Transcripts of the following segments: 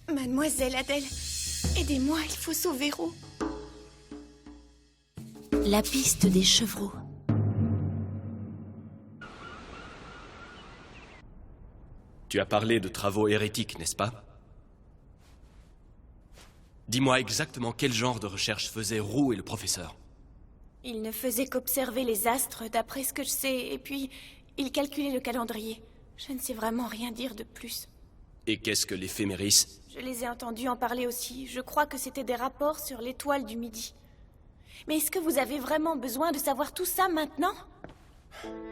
Mademoiselle Adèle, aidez-moi, il faut sauver Roux. La piste des chevreaux. Tu as parlé de travaux hérétiques, n'est-ce pas? Dis-moi exactement quel genre de recherche faisaient Roux et le professeur. Il ne faisait qu'observer les astres, d'après ce que je sais, et puis il calculait le calendrier. Je ne sais vraiment rien dire de plus. Et qu'est-ce que l'éphéméris? Je les ai entendus en parler aussi. Je crois que c'était des rapports sur l'étoile du Midi. Mais est-ce que vous avez vraiment besoin de savoir tout ça maintenant?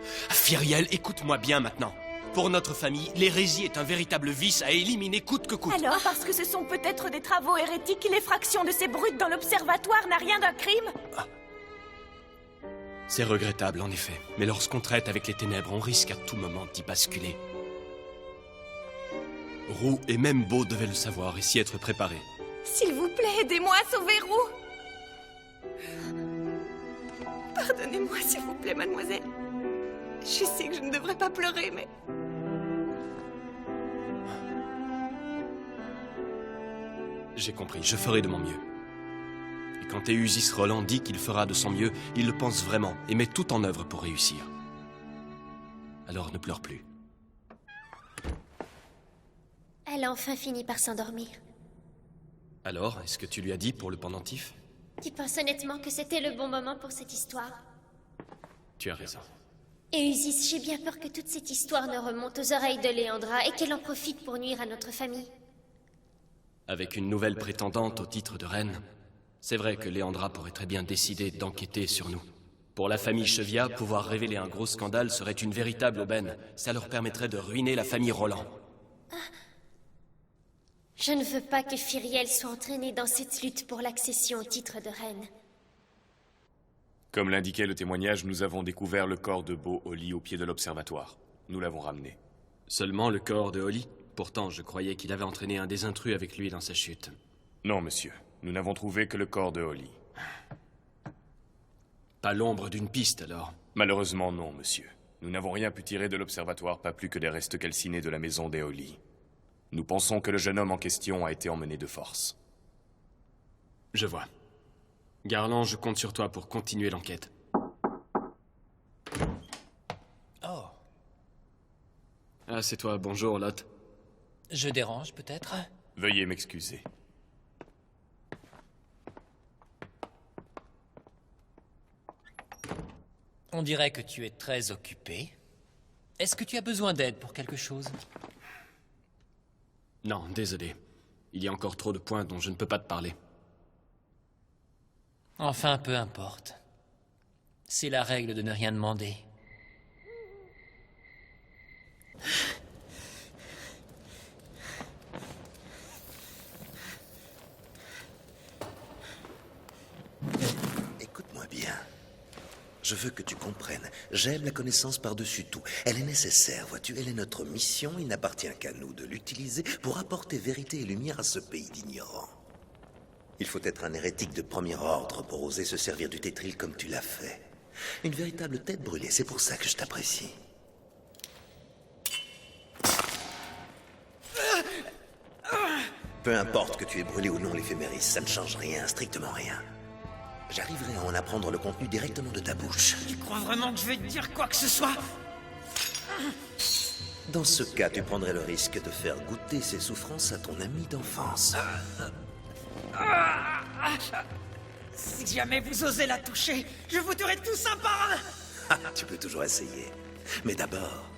Fyriel, écoute-moi bien maintenant. Pour notre famille, l'hérésie est un véritable vice à éliminer coûte que coûte. Alors, parce que ce sont peut-être des travaux hérétiques, l'effraction de ces brutes dans l'observatoire n'a rien d'un crime? C'est regrettable, en effet. Mais lorsqu'on traite avec les ténèbres, on risque à tout moment d'y basculer. Roux et même Beau devaient le savoir et s'y être préparés. S'il vous plaît, aidez-moi à sauver Roux. Pardonnez-moi, s'il vous plaît, mademoiselle. Je sais que je ne devrais pas pleurer, mais... J'ai compris, je ferai de mon mieux. Et quand Théusis Roland dit qu'il fera de son mieux, il le pense vraiment et met tout en œuvre pour réussir. Alors ne pleure plus. Elle a enfin fini par s'endormir. Alors, est-ce que tu lui as dit pour le pendentif? Tu penses honnêtement que c'était le bon moment pour cette histoire? Tu as raison. Et Usis, j'ai bien peur que toute cette histoire ne remonte aux oreilles de Léandra et qu'elle en profite pour nuire à notre famille. Avec une nouvelle prétendante au titre de reine, c'est vrai que Léandra pourrait très bien décider d'enquêter sur nous. Pour la famille Chevia, pouvoir révéler un gros scandale serait une véritable aubaine. Ça leur permettrait de ruiner la famille Roland. Je ne veux pas que Fyriel soit entraînée dans cette lutte pour l'accession au titre de reine. Comme l'indiquait le témoignage, nous avons découvert le corps de Beau au lit au pied de l'observatoire. Nous l'avons ramené. Seulement le corps de Holly? Pourtant, je croyais qu'il avait entraîné un des intrus avec lui dans sa chute. Non, monsieur. Nous n'avons trouvé que le corps de Holly. Pas l'ombre d'une piste, alors? Malheureusement, non, monsieur. Nous n'avons rien pu tirer de l'observatoire, pas plus que des restes calcinés de la maison des Holly. Nous pensons que le jeune homme en question a été emmené de force. Je vois. Garland, je compte sur toi pour continuer l'enquête. Oh. Ah, c'est toi. Bonjour, Lot. Je dérange, peut-être? Veuillez m'excuser. On dirait que tu es très occupé. Est-ce que tu as besoin d'aide pour quelque chose? Non, désolé. Il y a encore trop de points dont je ne peux pas te parler. Enfin, peu importe. C'est la règle de ne rien demander. Écoute-moi bien. Je veux que tu comprennes. J'aime la connaissance par-dessus tout. Elle est nécessaire, vois-tu. Elle est notre mission. Il n'appartient qu'à nous de l'utiliser pour apporter vérité et lumière à ce pays d'ignorants. Il faut être un hérétique de premier ordre pour oser se servir du tétril comme tu l'as fait. Une véritable tête brûlée, c'est pour ça que je t'apprécie. Peu importe que tu aies brûlé ou non l'éphéméris, ça ne change rien, strictement rien. J'arriverai à en apprendre le contenu directement de ta bouche. Tu crois vraiment que je vais te dire quoi que ce soit? Dans ce cas, tu prendrais le risque de faire goûter ces souffrances à ton ami d'enfance. Si jamais vous osez la toucher, je vous tuerai tous un par un! Tu peux toujours essayer. Mais d'abord...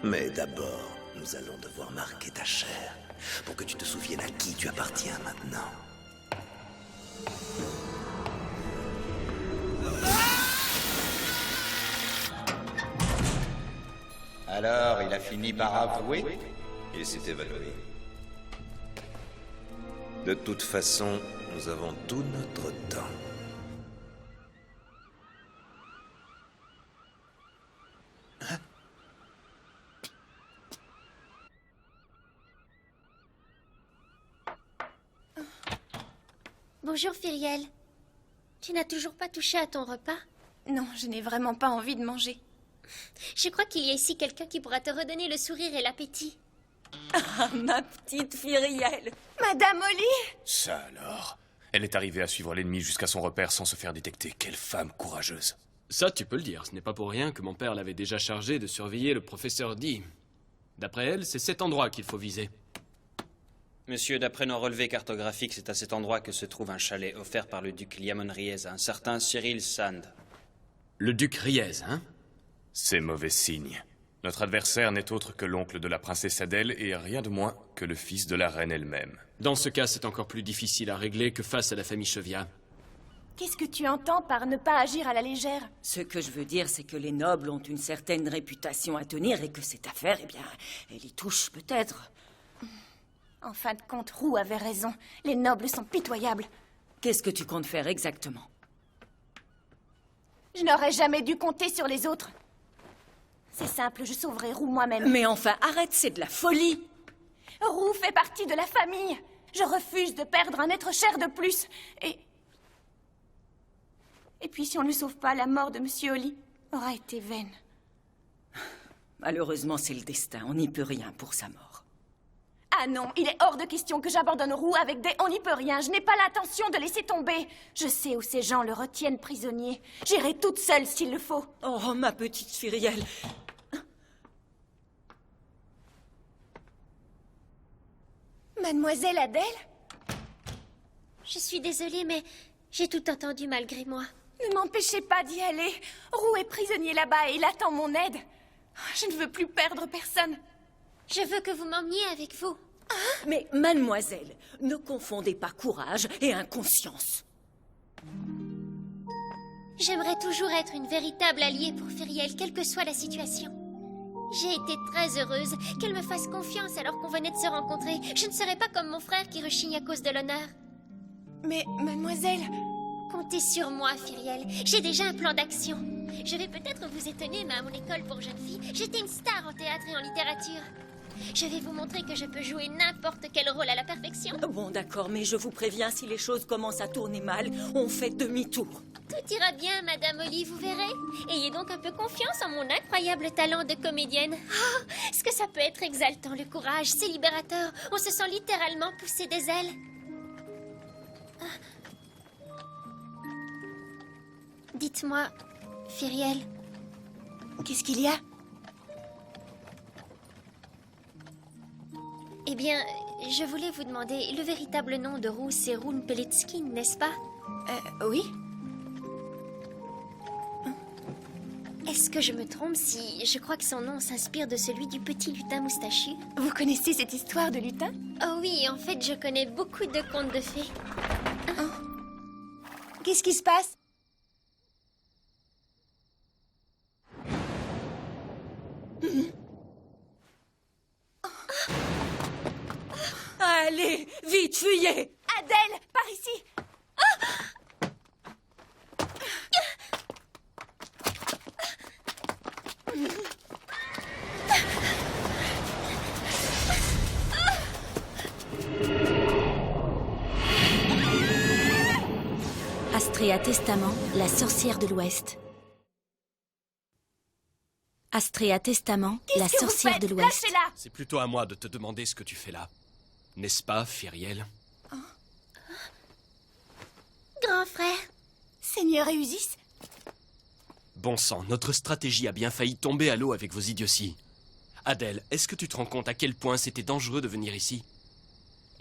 nous allons devoir marquer ta chair pour que tu te souviennes à qui tu appartiens maintenant. Alors, il a fini par avouer? Il s'est évanoui. De toute façon, nous avons tout notre temps. Bonjour, Fyriel. Tu n'as toujours pas touché à ton repas? Non, je n'ai vraiment pas envie de manger. Je crois qu'il y a ici quelqu'un qui pourra te redonner le sourire et l'appétit. Ah, ma petite Fyriel. Madame Oli! Ça alors. Elle est arrivée à suivre l'ennemi jusqu'à son repère sans se faire détecter. Quelle femme courageuse. Ça, tu peux le dire. Ce n'est pas pour rien que mon père l'avait déjà chargé de surveiller le professeur Dee. D'après elle, c'est cet endroit qu'il faut viser. Monsieur, d'après nos relevés cartographiques, c'est à cet endroit que se trouve un chalet offert par le duc Liamon Riez à un certain Cyril Sand. Le duc Riez, hein? C'est mauvais signe. Notre adversaire n'est autre que l'oncle de la princesse Adèle et rien de moins que le fils de la reine elle-même. Dans ce cas, c'est encore plus difficile à régler que face à la famille Chevia. Qu'est-ce que tu entends par ne pas agir à la légère? Ce que je veux dire, c'est que les nobles ont une certaine réputation à tenir et que cette affaire, eh bien, elle y touche peut-être. En fin de compte, Roux avait raison. Les nobles sont pitoyables. Qu'est-ce que tu comptes faire exactement? Je n'aurais jamais dû compter sur les autres. C'est simple, je sauverai Roux moi-même. Mais enfin, arrête, c'est de la folie! Roux fait partie de la famille. Je refuse de perdre un être cher de plus. Et puis, si on ne le sauve pas, la mort de Monsieur Oli aura été vaine. Malheureusement, c'est le destin. On n'y peut rien pour sa mort. Ah non, il est hors de question que j'abandonne Roux avec des « on n'y peut rien ». Je n'ai pas l'intention de laisser tomber. Je sais où ces gens le retiennent prisonnier. J'irai toute seule s'il le faut. Oh, ma petite Fyriel. Mademoiselle Adèle? Je suis désolée, mais j'ai tout entendu malgré moi. Ne m'empêchez pas d'y aller. Roux est prisonnier là-bas et il attend mon aide. Je ne veux plus perdre personne. Je veux que vous m'emmeniez avec vous. Mais, mademoiselle, ne confondez pas courage et inconscience. J'aimerais toujours être une véritable alliée pour Fyriel, quelle que soit la situation. J'ai été très heureuse qu'elle me fasse confiance alors qu'on venait de se rencontrer. Je ne serais pas comme mon frère qui rechigne à cause de l'honneur. Mais, mademoiselle... Comptez sur moi, Fyriel. J'ai déjà un plan d'action. Je vais peut-être vous étonner, mais à mon école pour jeunes filles, j'étais une star en théâtre et en littérature. Je vais vous montrer que je peux jouer n'importe quel rôle à la perfection. Bon, d'accord, mais je vous préviens, si les choses commencent à tourner mal, on fait demi-tour. Tout ira bien, Madame Oli, vous verrez. Ayez donc un peu confiance en mon incroyable talent de comédienne. Oh, ce que ça peut être exaltant, le courage, c'est libérateur. On se sent littéralement pousser des ailes. Dites-moi, Fyriel. Qu'est-ce qu'il y a? Eh bien, je voulais vous demander, le véritable nom de Roux, c'est Rune Peletskin, n'est-ce pas? Oui. Est-ce que je me trompe si je crois que son nom s'inspire de celui du petit lutin moustachu? Vous connaissez cette histoire de lutin? Oh oui, en fait, je connais beaucoup de contes de fées. Qu'est-ce qui se passe? Allez, vite, fuyez! Adèle, par ici! Astrea Testament, la sorcière de l'Ouest. Astrea Testament, la Qu'est-ce que vous sorcière faites? de l'Ouest. Lâchez-la! C'est plutôt à moi de te demander ce que tu fais là. N'est-ce pas, Firiel? Grand frère. Seigneur Eusis? Bon sang, notre stratégie a bien failli tomber à l'eau avec vos idioties. Adèle, est-ce que tu te rends compte à quel point c'était dangereux de venir ici?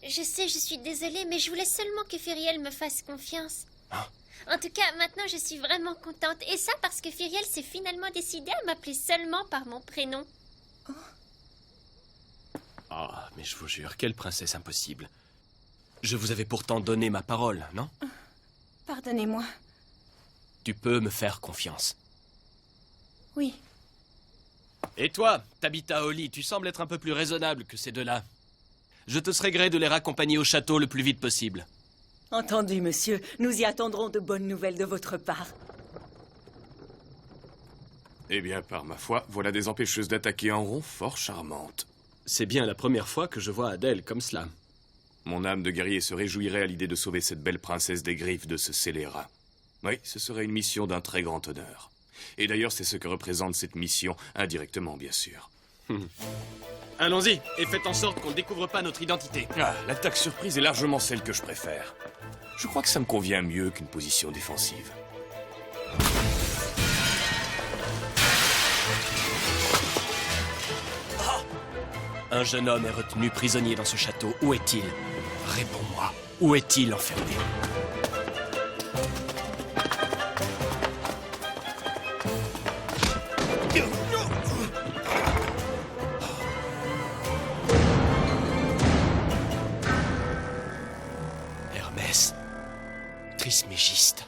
Je sais, je suis désolée, mais je voulais seulement que Firiel me fasse confiance. Hein? En tout cas, maintenant, je suis vraiment contente. Et ça parce que Firiel s'est finalement décidé à m'appeler seulement par mon prénom. Ah, mais je vous jure, quelle princesse impossible. Je vous avais pourtant donné ma parole, non? Pardonnez-moi. Tu peux me faire confiance. Oui. Et toi, Tabitha Holly, tu sembles être un peu plus raisonnable que ces deux-là. Je te serais gré de les raccompagner au château le plus vite possible. Entendu, monsieur. Nous y attendrons de bonnes nouvelles de votre part. Eh bien, par ma foi, voilà des empêcheuses d'attaquer en rond fort charmantes. C'est bien la première fois que je vois Adèle comme cela. Mon âme de guerrier se réjouirait à l'idée de sauver cette belle princesse des griffes de ce scélérat. Oui, ce serait une mission d'un très grand honneur. Et d'ailleurs, c'est ce que représente cette mission, indirectement, bien sûr. Allons-y, et faites en sorte qu'on ne découvre pas notre identité. Ah, l'attaque surprise est largement celle que je préfère. Je crois que ça me convient mieux qu'une position défensive. Un jeune homme est retenu prisonnier dans ce château. Où est-il? Réponds-moi. Où est-il enfermé? Hermès. Trismégiste.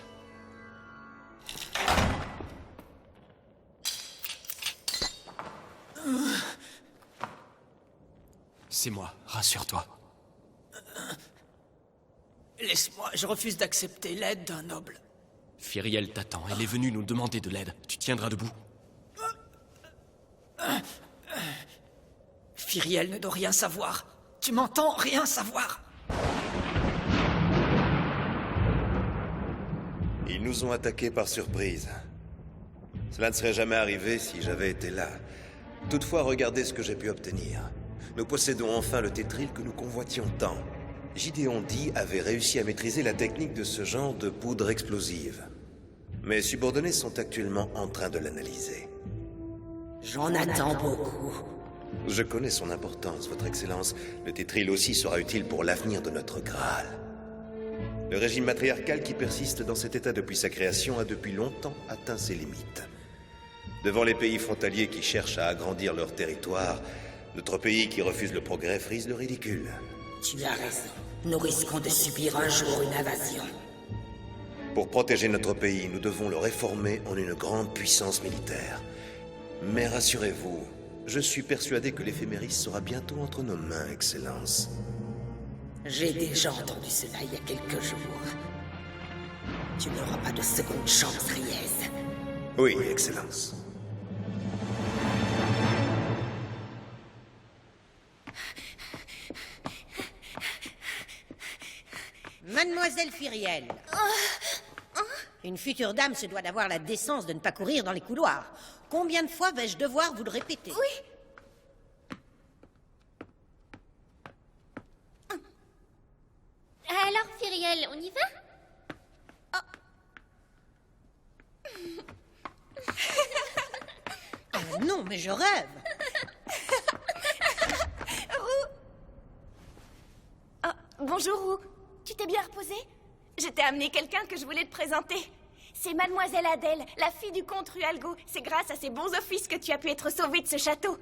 C'est moi, rassure-toi. Laisse-moi, je refuse d'accepter l'aide d'un noble. Firiel t'attend, elle est venue nous demander de l'aide. Tu tiendras debout. Firiel ne doit rien savoir. Tu m'entends? Rien savoir. Ils nous ont attaqués par surprise. Cela ne serait jamais arrivé si j'avais été là. Toutefois, regardez ce que j'ai pu obtenir. Nous possédons enfin le tétril que nous convoitions tant. Gideon D avait réussi à maîtriser la technique de ce genre de poudre explosive. Mes subordonnés sont actuellement en train de l'analyser. J'en attends beaucoup. Je connais son importance, Votre Excellence. Le tétril aussi sera utile pour l'avenir de notre Graal. Le régime matriarcal qui persiste dans cet état depuis sa création a depuis longtemps atteint ses limites. Devant les pays frontaliers qui cherchent à agrandir leur territoire, notre pays qui refuse le progrès frise le ridicule. Tu as raison. Nous risquons de subir un jour une invasion. Pour protéger notre pays, nous devons le réformer en une grande puissance militaire. Mais rassurez-vous, je suis persuadé que l'éphéméris sera bientôt entre nos mains, Excellence. J'ai déjà entendu cela il y a quelques jours. Tu n'auras pas de seconde chance, Riez. Oui, Excellence. Mademoiselle Firiel. Une future dame se doit d'avoir la décence de ne pas courir dans les couloirs. Combien de fois vais-je devoir vous le répéter? Oui. Alors, Firiel, on y va? Non, mais je rêve. Bonjour, Roux. Tu t'es bien reposé? Je t'ai amené quelqu'un que je voulais te présenter. C'est Mademoiselle Adèle, la fille du comte Rualgo. C'est grâce à ses bons offices que tu as pu être sauvée de ce château.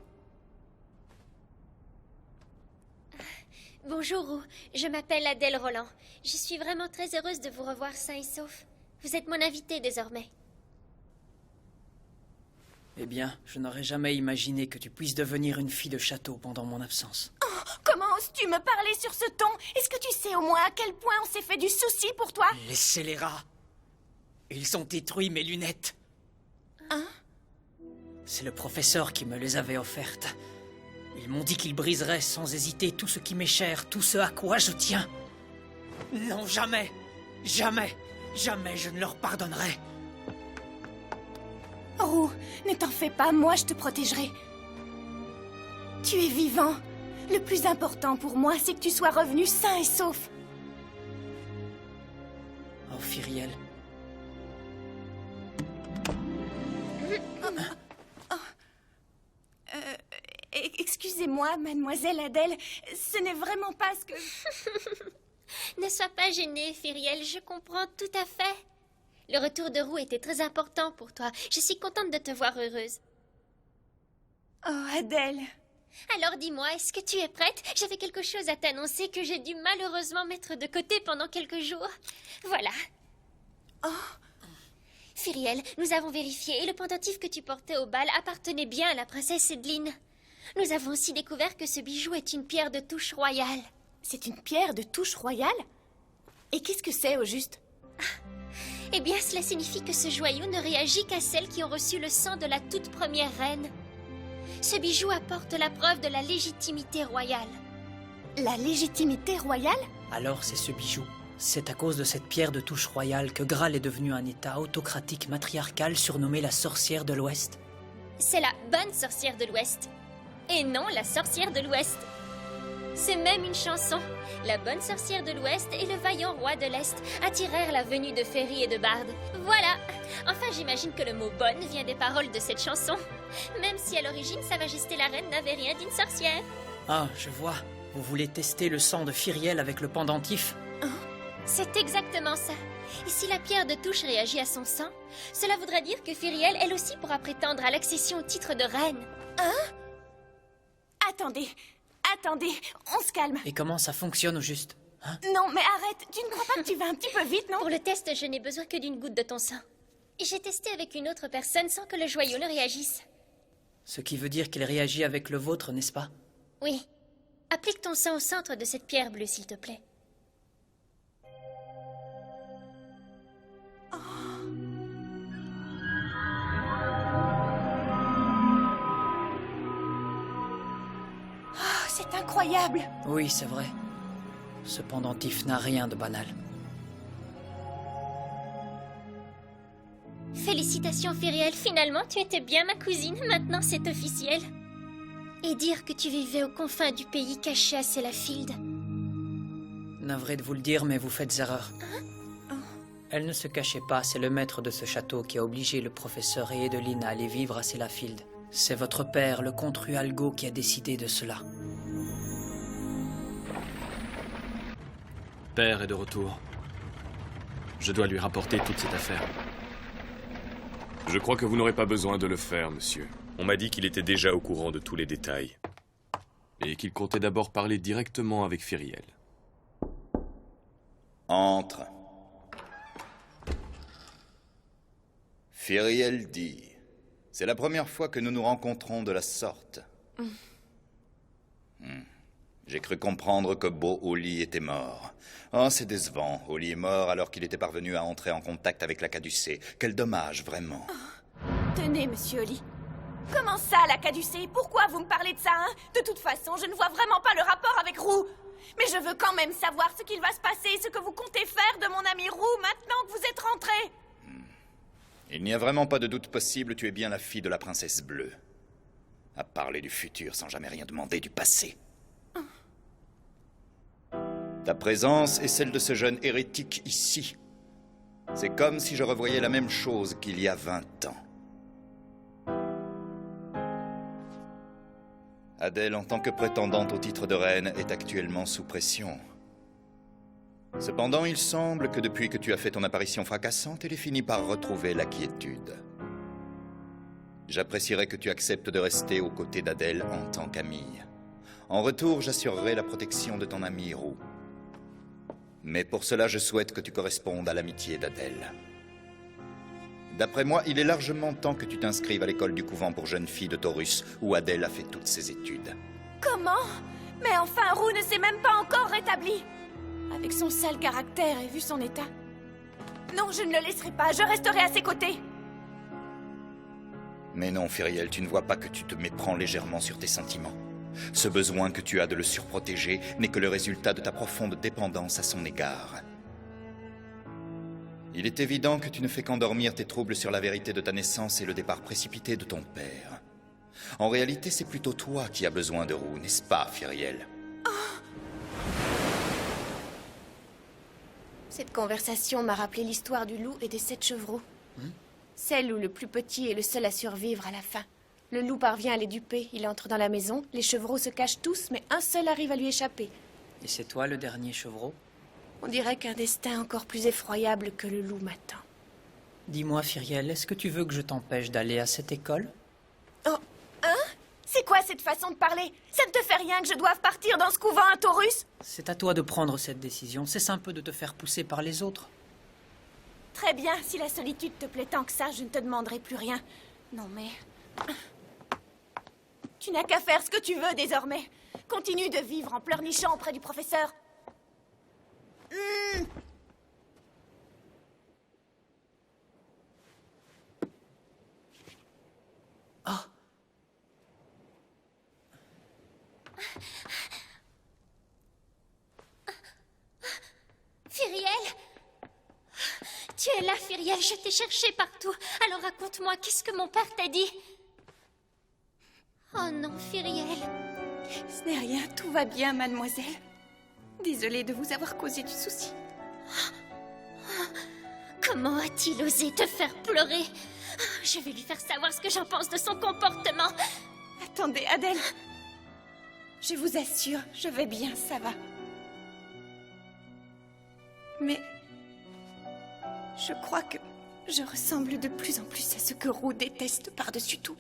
Bonjour, Roux. Je m'appelle Adèle Roland. Je suis vraiment très heureuse de vous revoir sain et sauf. Vous êtes mon invité désormais. Eh bien, je n'aurais jamais imaginé que tu puisses devenir une fille de château pendant mon absence. Oh, comment oses-tu me parler sur ce ton? Est-ce que tu sais au moins à quel point on s'est fait du souci pour toi? Les scélérats! Ils ont détruit mes lunettes. Hein? C'est le professeur qui me les avait offertes. Ils m'ont dit qu'ils briseraient sans hésiter tout ce qui m'est cher, tout ce à quoi je tiens. Non, jamais! Jamais! Jamais je ne leur pardonnerai! Roux, ne t'en fais pas, moi je te protégerai. Tu es vivant. Le plus important pour moi, c'est que tu sois revenu sain et sauf. Oh, Firiel. Excusez-moi, mademoiselle Adèle, ce n'est vraiment pas ce que... Ne sois pas gênée, Firiel, je comprends tout à fait. Le retour de Roux était très important pour toi. Je suis contente de te voir heureuse. Oh, Adèle. Alors dis-moi, est-ce que tu es prête? J'avais quelque chose à t'annoncer que j'ai dû malheureusement mettre de côté pendant quelques jours. Voilà. Oh. Firiel, nous avons vérifié et le pendentif que tu portais au bal appartenait bien à la princesse Edline. Nous avons aussi découvert que ce bijou est une pierre de touche royale. C'est une pierre de touche royale? Et qu'est-ce que c'est au juste? Eh bien, cela signifie que ce joyau ne réagit qu'à celles qui ont reçu le sang de la toute première reine. Ce bijou apporte la preuve de la légitimité royale. La légitimité royale? Alors c'est ce bijou. C'est à cause de cette pierre de touche royale que Graal est devenu un état autocratique matriarcal surnommé la sorcière de l'Ouest. C'est la bonne sorcière de l'Ouest. Et non la sorcière de l'Ouest. C'est même une chanson. La bonne sorcière de l'Ouest et le vaillant roi de l'Est attirèrent la venue de féeries et de bardes. Voilà. Enfin, j'imagine que le mot « bonne » vient des paroles de cette chanson. Même si à l'origine, Sa Majesté la Reine n'avait rien d'une sorcière. Ah, je vois. Vous voulez tester le sang de Firiel avec le pendentif? C'est exactement ça. Et si la pierre de touche réagit à son sang, cela voudra dire que Firiel, elle aussi, pourra prétendre à l'accession au titre de reine. Hein? Attendez, on se calme. Et comment ça fonctionne au juste? Hein? Non, mais arrête, tu ne crois pas que tu vas un petit peu vite, non? Pour le test, je n'ai besoin que d'une goutte de ton sang. J'ai testé avec une autre personne sans que le joyau ne réagisse. Ce qui veut dire qu'il réagit avec le vôtre, n'est-ce pas? Oui. Applique ton sang au centre de cette pierre bleue, s'il te plaît. C'est incroyable! Oui, c'est vrai. Ce pendentif n'a rien de banal. Félicitations, Firiel. Finalement, tu étais bien ma cousine. Maintenant, c'est officiel. Et dire que tu vivais aux confins du pays caché à Sellafield. Navré de vous le dire, mais vous faites erreur. Hein? Elle ne se cachait pas, c'est le maître de ce château qui a obligé le professeur et Edeline à aller vivre à Sellafield. C'est votre père, le comte Rualgo, qui a décidé de cela. Père est de retour. Je dois lui rapporter toute cette affaire. Je crois que vous n'aurez pas besoin de le faire, monsieur. On m'a dit qu'il était déjà au courant de tous les détails. Et qu'il comptait d'abord parler directement avec Firiel. Entre. Firiel dit. C'est la première fois que nous nous rencontrons de la sorte. J'ai cru comprendre que Beau Oli était mort. Oh, c'est décevant. Oli est mort alors qu'il était parvenu à entrer en contact avec la caducée. Quel dommage, vraiment. Tenez, monsieur Oli. Comment ça, la caducée? Pourquoi vous me parlez de ça, hein? De toute façon, je ne vois vraiment pas le rapport avec Roux. Mais je veux quand même savoir ce qu'il va se passer, ce que vous comptez faire de mon ami Roux maintenant que vous êtes rentré. Il n'y a vraiment pas de doute possible, tu es bien la fille de la princesse bleue. À parler du futur sans jamais rien demander du passé. Ta présence est celle de ce jeune hérétique ici. C'est comme si je revoyais la même chose qu'il y a 20 ans. Adèle, en tant que prétendante au titre de reine, est actuellement sous pression. Cependant, il semble que depuis que tu as fait ton apparition fracassante, elle ait fini par retrouver la quiétude. J'apprécierais que tu acceptes de rester aux côtés d'Adèle en tant qu'amie. En retour, j'assurerai la protection de ton ami Roux. Mais pour cela, je souhaite que tu correspondes à l'amitié d'Adèle. D'après moi, il est largement temps que tu t'inscrives à l'école du couvent pour jeunes filles de Taurus, où Adèle a fait toutes ses études. Comment? Mais enfin, Roux ne s'est même pas encore rétabli. Avec son sale caractère et vu son état. Non, je ne le laisserai pas, je resterai à ses côtés. Mais non, Firiel, tu ne vois pas que tu te méprends légèrement sur tes sentiments. Ce besoin que tu as de le surprotéger n'est que le résultat de ta profonde dépendance à son égard. Il est évident que tu ne fais qu'endormir tes troubles sur la vérité de ta naissance et le départ précipité de ton père. En réalité, c'est plutôt toi qui as besoin de Roux, n'est-ce pas, Firiel? Cette conversation m'a rappelé l'histoire du loup et des 7 chevreaux. Celle où le plus petit est le seul à survivre à la fin. Le loup parvient à les duper, il entre dans la maison, les chevreaux se cachent tous, mais un seul arrive à lui échapper. Et c'est toi le dernier chevreau? On dirait qu'un destin encore plus effroyable que le loup m'attend. Dis-moi, Firiel, est-ce que tu veux que je t'empêche d'aller à cette école? Oh, hein? C'est quoi cette façon de parler? Ça ne te fait rien que je doive partir dans ce couvent à Taurus? C'est à toi de prendre cette décision. Cesse un peu de te faire pousser par les autres. Très bien, si la solitude te plaît tant que ça, je ne te demanderai plus rien. Non mais... Tu n'as qu'à faire ce que tu veux désormais. Continue de vivre en pleurnichant auprès du professeur. Oh. Firiel! Tu es là, Firiel, je t'ai cherché partout. Alors raconte-moi, qu'est-ce que mon père t'a dit? Oh non, Firiel. Ce n'est rien, tout va bien, mademoiselle. Désolée de vous avoir causé du souci. Comment a-t-il osé te faire pleurer? Je vais lui faire savoir ce que j'en pense de son comportement. Attendez, Adèle. Je vous assure, je vais bien, ça va. Mais... je crois que je ressemble de plus en plus à ce que Roux déteste par-dessus tout.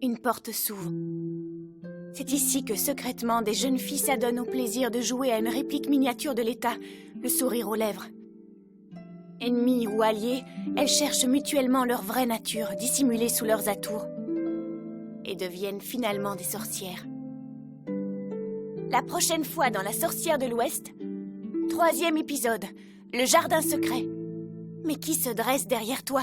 Une porte s'ouvre. C'est ici que, secrètement, des jeunes filles s'adonnent au plaisir de jouer à une réplique miniature de l'État, le sourire aux lèvres. Ennemies ou alliées, elles cherchent mutuellement leur vraie nature, dissimulée sous leurs atours, et deviennent finalement des sorcières. La prochaine fois dans La Sorcière de l'Ouest, 3e épisode, le jardin secret. Mais qui se dresse derrière toi ?